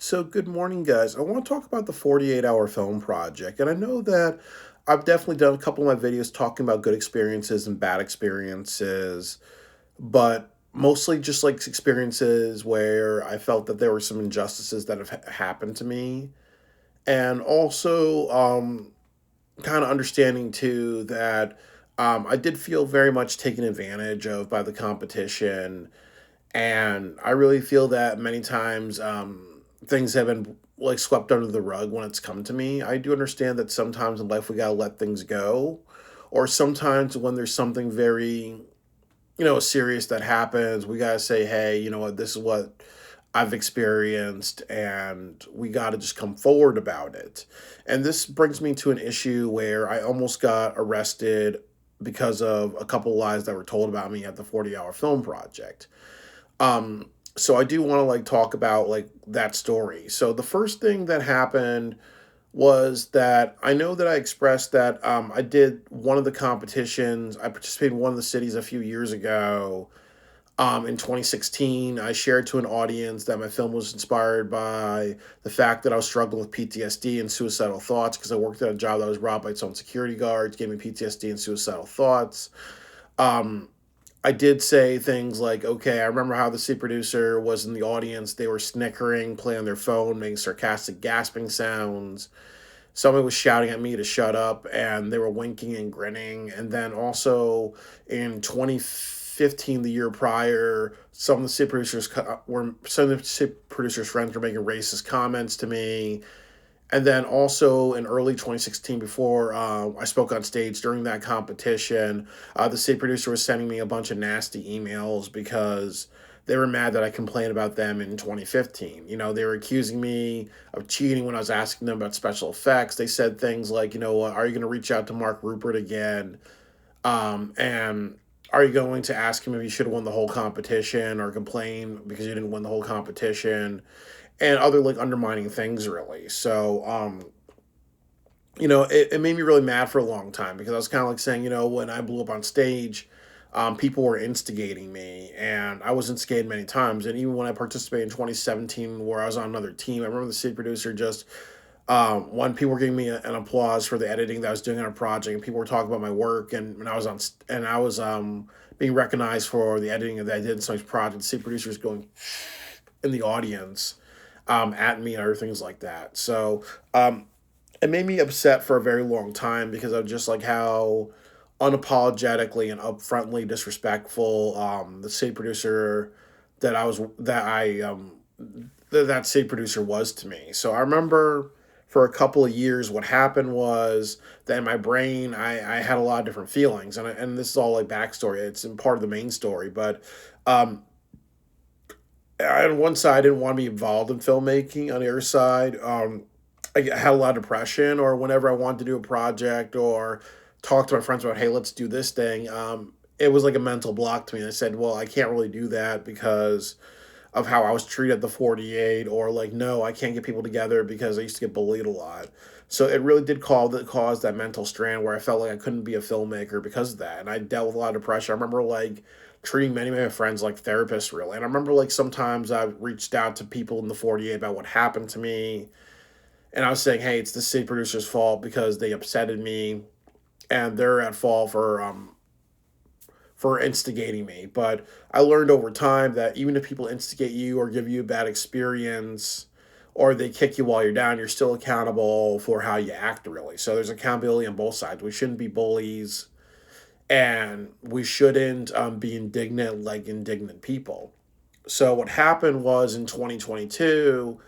So, good morning, guys. I want to talk about the 48-hour film project. And I know that I've definitely done a couple of my videos talking about good experiences and bad experiences, but mostly just like experiences where I felt that there were some injustices that have happened to me. And also, kind of understanding too that I did feel very much taken advantage of by the competition, and I really feel that many times things have been like swept under the rug when it's come to me. I do understand that sometimes in life we gotta let things go, or sometimes when there's something very serious that happens, we gotta say, hey, you know what, this is what I've experienced, and we gotta just come forward about it. And this brings me to an issue where I almost got arrested because of a couple lies that were told about me at the 40-hour film project. So I do want to like talk about like that story. So the first thing that happened was that I know that I expressed that I did one of the competitions. I participated in one of the cities a few years ago. In 2016, I shared to an audience that my film was inspired by the fact that I was struggling with PTSD and suicidal thoughts because I worked at a job that was robbed by its own security guards, gave me PTSD and suicidal thoughts. Um, I did say things like, okay, I remember how the seat producer was in the audience. They were snickering, playing on their phone, making sarcastic gasping sounds. Somebody was shouting at me to shut up, and they were winking and grinning. And then also in 2015, the year prior, some of the seat producers' friends were making racist comments to me. And then also in early 2016, before I spoke on stage during that competition, the state producer was sending me a bunch of nasty emails because they were mad that I complained about them in 2015. They were accusing me of cheating when I was asking them about special effects. They said things like, are you going to reach out to Mark Rupert again? And are you going to ask him if you should have won the whole competition or complain because you didn't win the whole competition? And other like undermining things really. So it made me really mad for a long time because I was kind of like saying, when I blew up on stage, people were instigating me, and I was instigated many times. And even when I participated in 2017, where I was on another team, I remember the city producer just when people were giving me an applause for the editing that I was doing on a project, and people were talking about my work, and I was being recognized for the editing that I did in some project. The city producer was going in the audience at me and other things like that. So it made me upset for a very long time because of just like how unapologetically and upfrontly disrespectful the state producer that I that state producer was to me. So I remember for a couple of years what happened was that in my brain I had a lot of different feelings, and this is all like backstory. It's in part of the main story, but um, on one side, I didn't want to be involved in filmmaking. On the other side, I had a lot of depression, or whenever I wanted to do a project or talk to my friends about, hey, let's do this thing, it was like a mental block to me. And I said, well, I can't really do that because of how I was treated at the 48, or like, no, I can't get people together because I used to get bullied a lot. So it really did cause that mental strain where I felt like I couldn't be a filmmaker because of that. And I dealt with a lot of depression. I remember like treating many of my friends like therapists, really. And I remember like sometimes I reached out to people in the 48 about what happened to me. And I was saying, hey, it's the city producer's fault because they upsetted me, and they're at fault for instigating me. But I learned over time that even if people instigate you or give you a bad experience or they kick you while you're down, you're still accountable for how you act, really. So there's accountability on both sides. We shouldn't be bullies, and we shouldn't be indignant people. So what happened was in 2022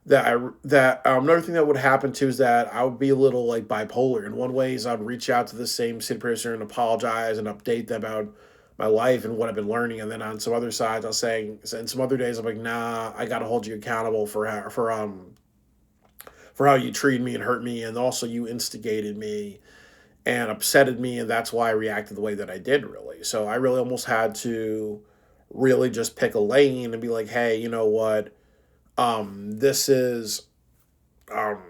another thing that would happen too is that I would be a little like bipolar. In one way is I'd reach out to the same city person and apologize and update them about my life and what I've been learning, and then on some other sides I'll say, and some other days I'm like, nah, I got to hold you accountable for how you treated me and hurt me, and also you instigated me and upsetted me, and that's why I reacted the way that I did, really. So I really almost had to really just pick a lane and be like, hey, you know what, this is um,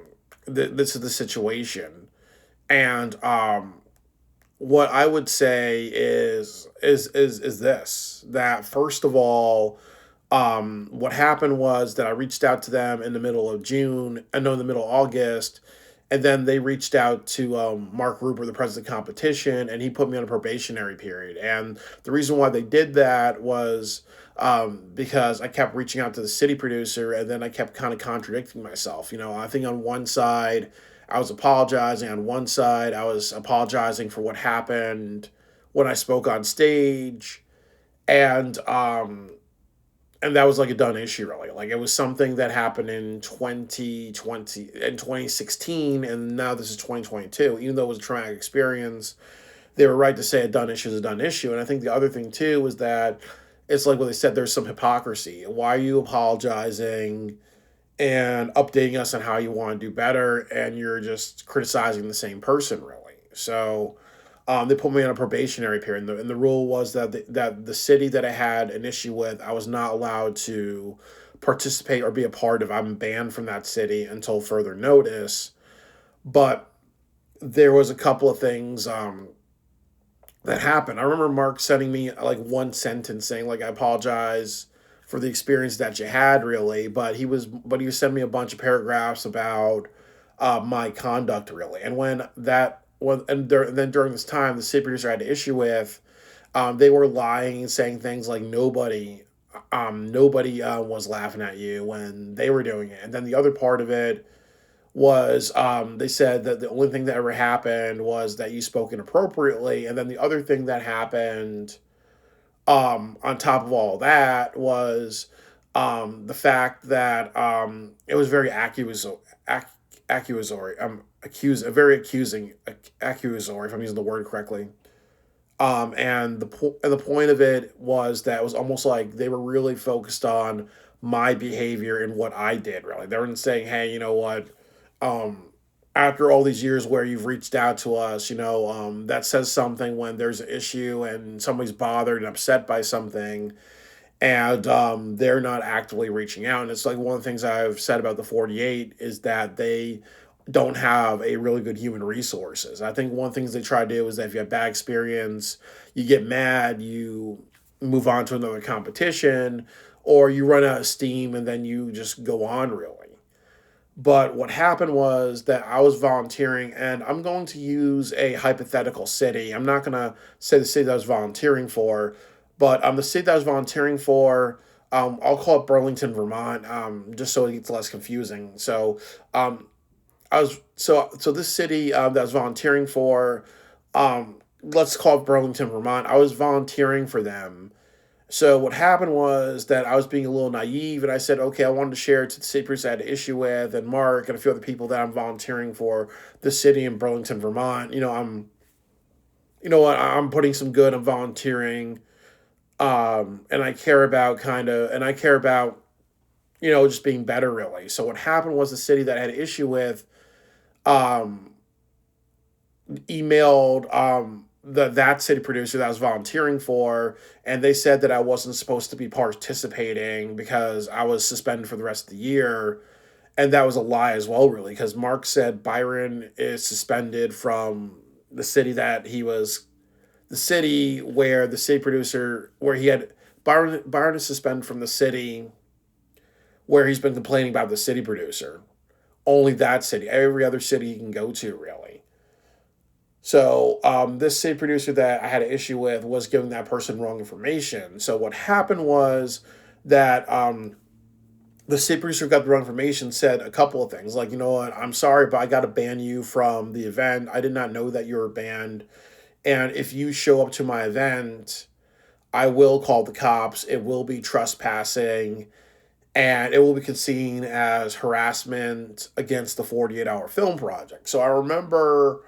this is the situation. And what I would say is this, that first of all, What happened was that I reached out to them in the middle of June, I know in the middle of August, and then they reached out to Mark Ruber, the president of the competition, and he put me on a probationary period. And the reason why they did that was because I kept reaching out to the city producer, and then I kept kind of contradicting myself. I think on one side, I was apologizing. On one side, I was apologizing for what happened when I spoke on stage, and and that was like a done issue, really. Like, it was something that happened in 2020 and 2016, and now this is 2022. Even though it was a traumatic experience, they were right to say a done issue is a done issue. And I think the other thing too was that it's like what they said, there's some hypocrisy. Why are you apologizing and updating us on how you want to do better, and you're just criticizing the same person, really? So they put me on a probationary period, and the rule was that the city that I had an issue with, I was not allowed to participate or be a part of. I'm banned from that city until further notice. But there was a couple of things that happened. I remember Mark sending me like one sentence saying, like, I apologize for the experience that you had, really. But he was sending me a bunch of paragraphs about my conduct, really. And when that when and then during this time, the city producer I had to issue with, they were lying and saying things like nobody was laughing at you when they were doing it. And then the other part of it was, they said that the only thing that ever happened was that you spoke inappropriately. And then the other thing that happened, on top of all that, was the fact that it was very accusatory, very accusatory, if I'm using the word correctly. And the point of it was that it was almost like they were really focused on my behavior and what I did. Really, they weren't saying, "Hey, you know what? Um, After all these years where you've reached out to us, that says something when there's an issue and somebody's bothered and upset by something, and they're not actively reaching out." And it's like one of the things I've said about the 48 is that they don't have a really good human resources. I think one of the things they try to do is that if you have bad experience, you get mad, you move on to another competition, or you run out of steam and then you just go on, really. But what happened was that I was volunteering, and I'm going to use a hypothetical city. I'm not going to say the city that I was volunteering for, but the city that I was volunteering for, I'll call it Burlington, Vermont, just so it gets less confusing. So this city that I was volunteering for, let's call it Burlington, Vermont. I was volunteering for them. So what happened was that I was being a little naive, and I said, okay, I wanted to share it to the city priest I had an issue with, and Mark, and a few other people that I'm volunteering for the city in Burlington, Vermont. You know what, I'm putting some good. I'm volunteering, and I care about just being better, really. So what happened was the city that I had an issue with, um, emailed that city producer that I was volunteering for, and they said that I wasn't supposed to be participating because I was suspended for the rest of the year. And that was a lie as well, really, because Mark said Byron is suspended from the city where the city producer, where he had Byron is suspended from the city where he's been complaining about the city producer. Only that city. Every other city he can go to, really. So this city producer that I had an issue with was giving that person wrong information. So what happened was that the city producer who got the wrong information said a couple of things, like, you know what, I'm sorry, but I got to ban you from the event. I did not know that you were banned, and if you show up to my event, I will call the cops. It will be trespassing, and it will be seen as harassment against the 48-hour film project. So I remember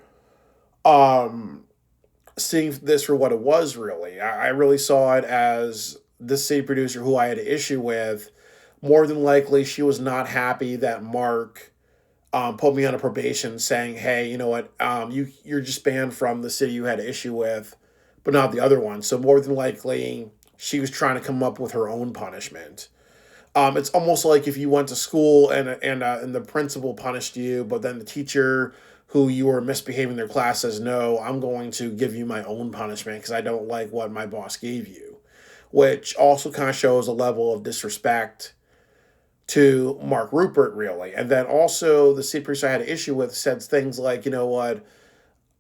um, seeing this for what it was, really. I really saw it as this city producer who I had an issue with. More than likely, she was not happy that Mark put me on a probation, saying, "Hey, you know what? You're just banned from the city you had an issue with, but not the other one." So more than likely, she was trying to come up with her own punishment. It's almost like if you went to school and the principal punished you, but then the teacher who you were misbehaving in their class says, "No, I'm going to give you my own punishment because I don't like what my boss gave you." which also kind of shows a level of disrespect to Mark Rupert, really. And then also the city producer I had an issue with said things like, you know what,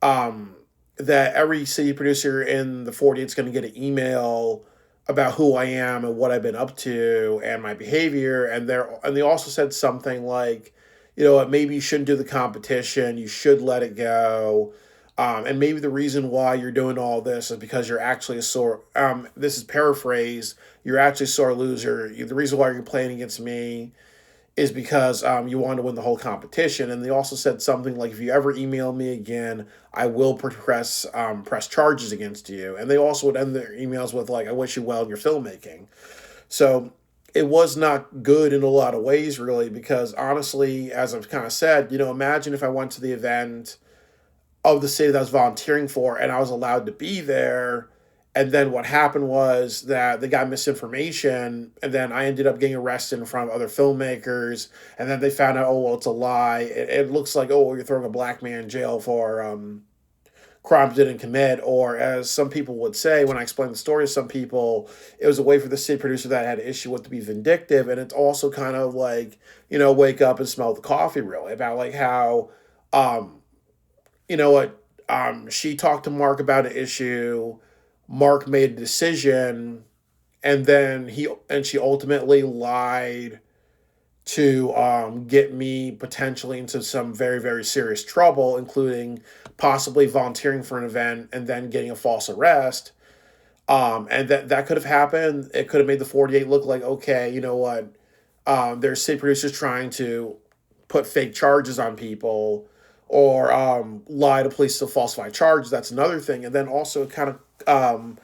um, that every city producer in the 48 is going to get an email about who I am and what I've been up to and my behavior. And they also said something like, you know what, maybe you shouldn't do the competition. You should let it go. And maybe the reason why you're doing all this is because you're actually a sore. This is paraphrased. You're actually a sore loser. The reason why you're playing against me is because you want to win the whole competition. And they also said something like, if you ever email me again, I will press charges against you. And they also would end their emails with like, I wish you well in your filmmaking. So it was not good in a lot of ways, really, because honestly, as I've kind of said, you know, imagine if I went to the event of the city that I was volunteering for and I was allowed to be there. And then what happened was that they got misinformation, and then I ended up getting arrested in front of other filmmakers. And then they found out, oh, well, it's a lie. It looks like, oh, well, you're throwing a black man in jail for crimes didn't commit. Or as some people would say, when I explained the story to some people, it was a way for the city producer that had an issue with to be vindictive. And it's also kind of like, you know, wake up and smell the coffee, really, about like how um, you know what, she talked to Mark about an issue. Mark made a decision, and then she ultimately lied to get me potentially into some very very serious trouble, including possibly volunteering for an event and then getting a false arrest. And that could have happened. It could have made the 48 look like, okay, you know what? There's city producers trying to put fake charges on people or lie to police to falsify charges. That's another thing. And then also it kind of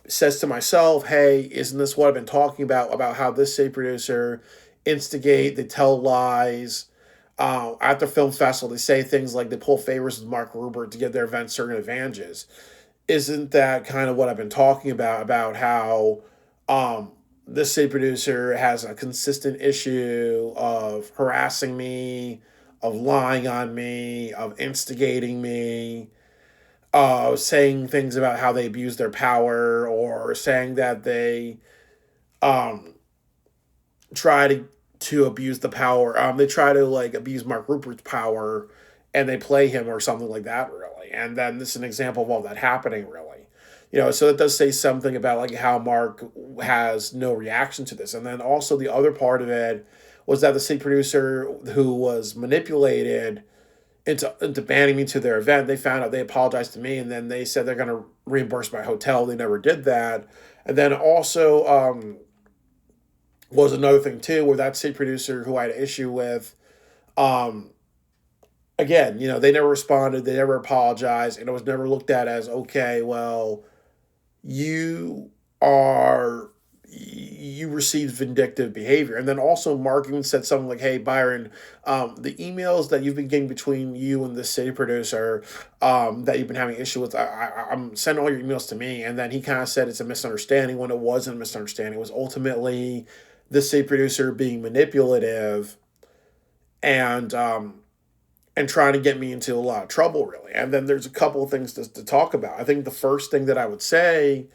says to myself, hey, isn't this what I've been talking about how this city producer instigate, they tell lies. At the film festival, they say things like they pull favors with Mark Rupert to give their event certain advantages. Isn't that kind of what I've been talking about how um, this city producer has a consistent issue of harassing me, of lying on me, of instigating me, saying things about how they abuse their power, or saying that they um, try to abuse the power. They try to like abuse Mark Rupert's power, and they play him or something like that, really. And then this is an example of all that happening, really. You know, so it does say something about like how Mark has no reaction to this. And then also the other part of it was that the city producer who was manipulated into banning me to their event, they found out, they apologized to me, and then they said they're going to reimburse my hotel. They never did that. And then also was another thing too, where that city producer who I had an issue with, um, again, you know, they never responded, they never apologized, and it was never looked at as, okay, well, you are you received vindictive behavior. And then also Mark even said something like, hey Byron, the emails that you've been getting between you and the city producer, that you've been having issue with, I'm sending all your emails to me. And then he kind of said it's a misunderstanding, when it wasn't a misunderstanding. It was ultimately the city producer being manipulative and trying to get me into a lot of trouble, really. And then there's a couple of things to talk about. I think the first thing that I would say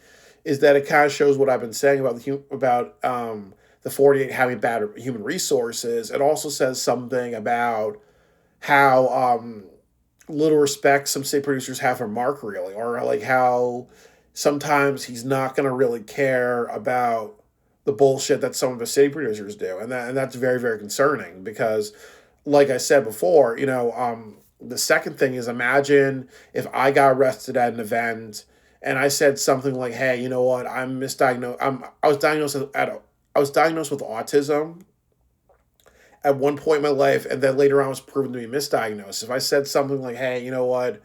is that it kind of shows what I've been saying about the 48 having bad human resources. It also says something about how little respect some state producers have for Mark, really, or like how sometimes he's not going to really care about the bullshit that some of the city producers do, and that's very very concerning because, like I said before, you know, the second thing is, imagine if I got arrested at an event and I said something like, "Hey, you know what? I'm misdiagnosed. I was diagnosed with autism at one point in my life, and then later on was proven to be misdiagnosed." If I said something like, "Hey, you know what?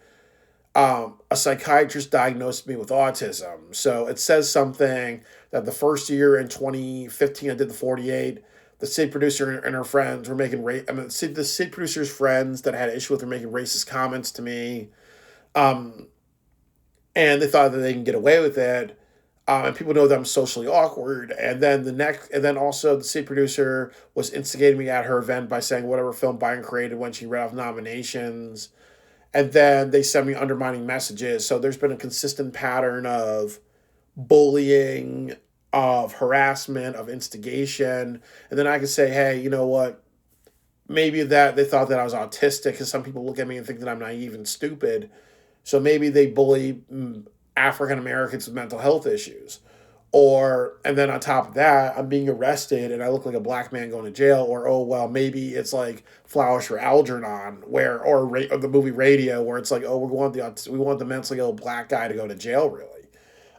A psychiatrist diagnosed me with autism," so it says something that the first year in 2015, I did the 48. The city producer and her friends were making the city producer's friends that I had an issue with were making racist comments to me. Um, and they thought that they can get away with it. And people know that I'm socially awkward. And then also the city producer was instigating me at her event by saying whatever film Biden created when she read off nominations. And then they sent me undermining messages. So there's been a consistent pattern of bullying, of harassment, of instigation. And then I could say, hey, you know what? Maybe that they thought that I was autistic because some people look at me and think that I'm naive and stupid. So maybe they bully African Americans with mental health issues. Or, and then on top of that, I'm being arrested and I look like a black man going to jail. Or, oh, well, maybe it's like Flowers for Algernon, where, or the movie Radio, where it's like, oh, we want the mentally ill black guy to go to jail, really.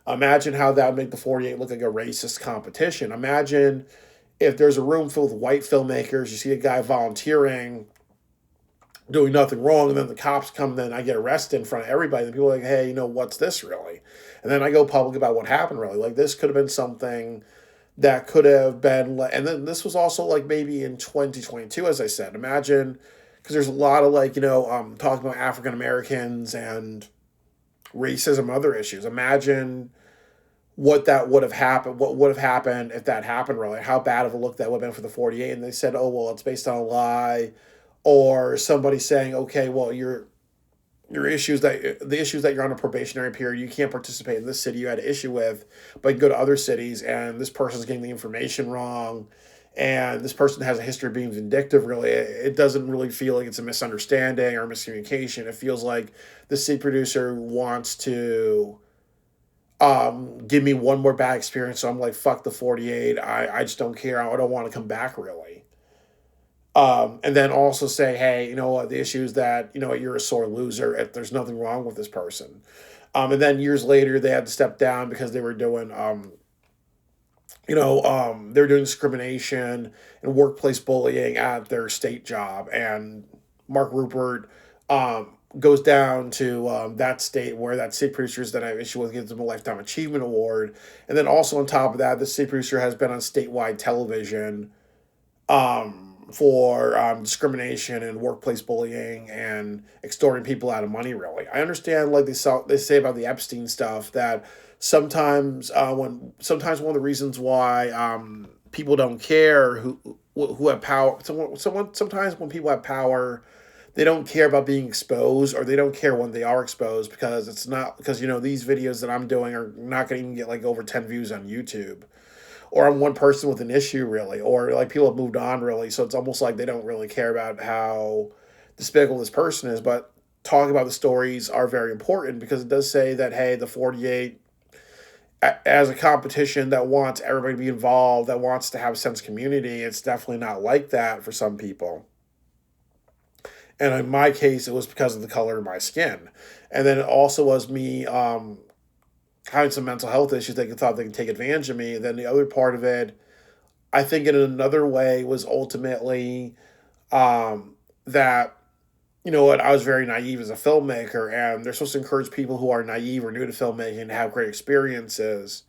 Imagine how that would make the 48 look like a racist competition. Imagine if there's a room filled with white filmmakers, you see a guy volunteering, doing nothing wrong, and then the cops come, then I get arrested in front of everybody, and people are like, hey, you know, what's this really? And then I go public about what happened really. Like, this could have been something that could have been, and then this was also like maybe in 2022, as I said. Imagine, because there's a lot of like, talking about African Americans and racism, other issues. Imagine what that would have happened, what would have happened if that happened really, how bad of a look that would have been for the 48. And they said, oh, well, it's based on a lie. Or somebody saying, okay, well, your issues that the issues that you're on a probationary period, you can't participate in this city you had an issue with, but you can go to other cities and this person's getting the information wrong, and this person has a history of being vindictive. Really, it doesn't really feel like it's a misunderstanding or miscommunication. It feels like the city producer wants to give me one more bad experience, so I'm like, fuck the 48. I just don't care. I don't want to come back really. And then also say, hey, you know what, the issue is that, you know, you're a sore loser. If there's nothing wrong with this person. And then years later, they had to step down because they were doing, they were doing discrimination and workplace bullying at their state job. And Mark Rupert goes down to that state where that state producers that I have issue with gives them a Lifetime Achievement Award. And then also on top of that, the state producer has been on statewide television for discrimination and workplace bullying and extorting people out of money. Really, I understand. Like they say about the Epstein stuff that sometimes one of the reasons why people don't care who have power. Sometimes when people have power, they don't care about being exposed, or they don't care when they are exposed, because it's not, because these videos that I'm doing are not going to even get like over 10 views on YouTube, or I'm one person with an issue really, or like people have moved on really. So it's almost like they don't really care about how despicable this person is. But talking about the stories are very important, because it does say that, hey, the 48 as a competition that wants everybody to be involved, that wants to have a sense of community, it's definitely not like that for some people. And in my case, it was because of the color of my skin. And then it also was me having some mental health issues. They thought they could take advantage of me. And then the other part of it, I think in another way, was ultimately that, you know what, I was very naive as a filmmaker, and they're supposed to encourage people who are naive or new to filmmaking to have great experiences.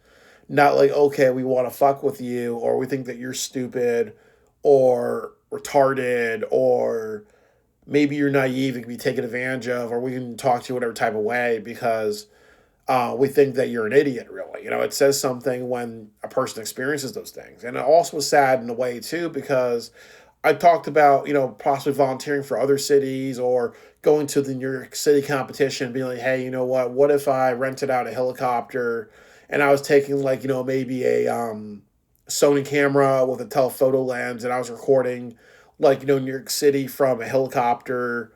Not like, okay, we want to fuck with you, or we think that you're stupid or retarded, or maybe you're naive and can be taken advantage of, or we can talk to you whatever type of way because we think that you're an idiot, really. It says something when a person experiences those things. And it also was sad in a way, too, because I talked about, possibly volunteering for other cities, or going to the New York City competition, being like, hey, you know what if I rented out a helicopter and I was taking like, maybe a Sony camera with a telephoto lens, and I was recording like, New York City from a helicopter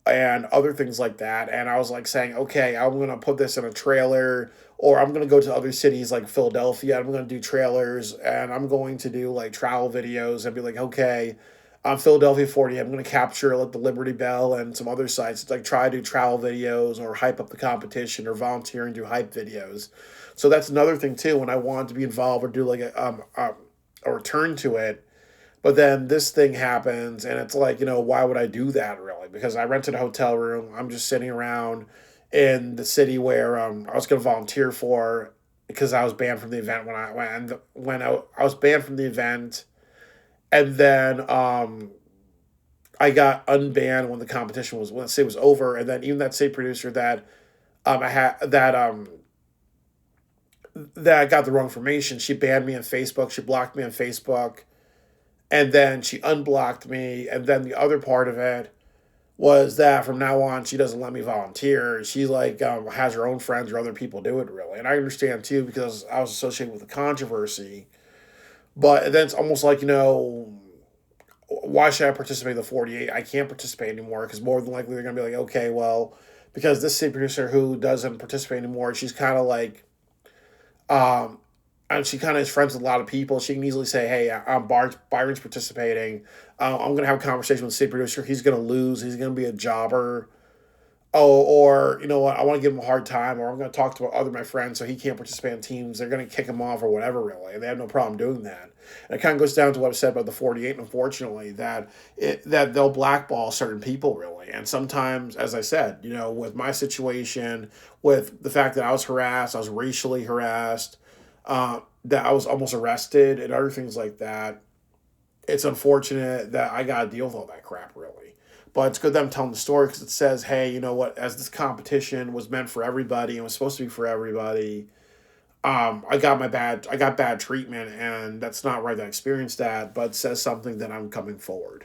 and other things like that. And I was like saying, okay, I'm going to put this in a trailer, or I'm going to go to other cities like Philadelphia. I'm going to do trailers, and I'm going to do like travel videos and be like, okay, I'm Philadelphia 40. I'm going to capture like the Liberty Bell and some other sites. It's like try to do travel videos or hype up the competition, or volunteer and do hype videos. So that's another thing too. When I wanted to be involved or do like a return to it, but then this thing happens, and it's like, why would I do that really? Because I rented a hotel room. I'm just sitting around in the city where I was going to volunteer for, because I was banned from the event when I was banned from the event, and then I got unbanned when the competition was, let's say, was over, and then even that state producer that I had that got the wrong information, she banned me on Facebook. She blocked me on Facebook, and then she unblocked me. And then the other part of it was that from now on she doesn't let me volunteer. She like has her own friends or other people do it really, and I understand too because I was associated with the controversy. But then it's almost like why should I participate in the 48? I can't participate anymore because more than likely they're gonna be like, okay, well, because this city producer who doesn't participate anymore, she's kind of like um, and she kind of is friends with a lot of people. She can easily say, "Hey, Byron's participating. I'm gonna have a conversation with the city producer. He's gonna lose. He's gonna be a jobber. Oh, or you know what? I want to give him a hard time, or I'm gonna talk to other my friends so he can't participate in teams. They're gonna kick him off or whatever. Really, and they have no problem doing that. And it kind of goes down to what I said about the 48. Unfortunately, that they'll blackball certain people really. And sometimes, as I said, with my situation, with the fact that I was harassed, I was racially harassed, that I was almost arrested, and other things like that. It's unfortunate that I got to deal with all that crap, really. But it's good that I'm telling the story because it says, hey, you know what? As this competition was meant for everybody and was supposed to be for everybody, I got bad treatment, and that's not right. That I experienced that, but it says something that I'm coming forward.